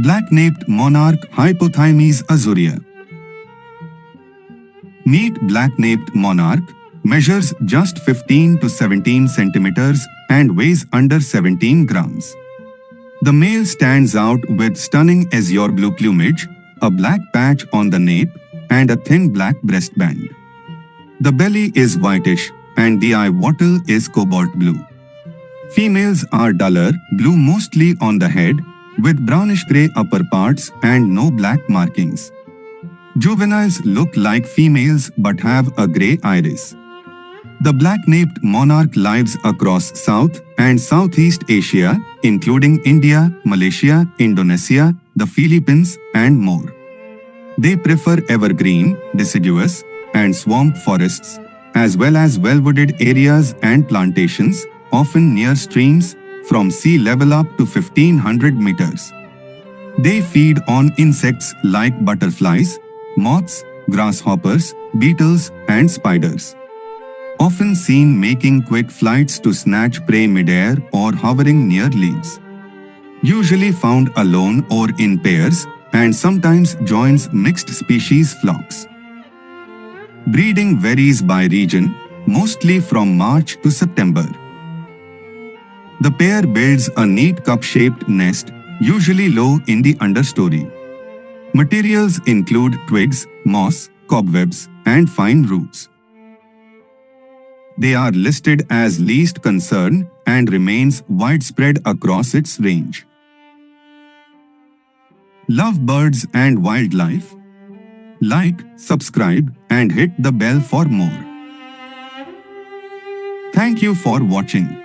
Black-naped Monarch Hypothymis azurea. Neat black-naped monarch measures just 15 to 17 centimeters and weighs under 17 grams. The male stands out with stunning azure-blue plumage, a black patch on the nape, and a thin black breastband. The belly is whitish and the eye wattle is cobalt-blue. Females are duller blue mostly on the head, with brownish-gray upperparts and no black markings. Juveniles look like females but have a grey iris. The black-naped monarch lives across South and Southeast Asia, including India, Malaysia, Indonesia, the Philippines, and more. They prefer evergreen, deciduous, and swamp forests, as well as well-wooded areas and plantations, often near streams, from sea level up to 1500 meters. They feed on insects like butterflies, moths, grasshoppers, beetles, and spiders. Often seen making quick flights to snatch prey midair or hovering near leaves. Usually found alone or in pairs, and sometimes joins mixed species flocks. Breeding varies by region, mostly from March to September. The pair builds a neat cup-shaped nest, usually low in the understory. Materials include twigs, moss, cobwebs, and fine roots. They are listed as least concern and remains widespread across its range. Love birds and wildlife? Like, subscribe, and hit the bell for more. Thank you for watching.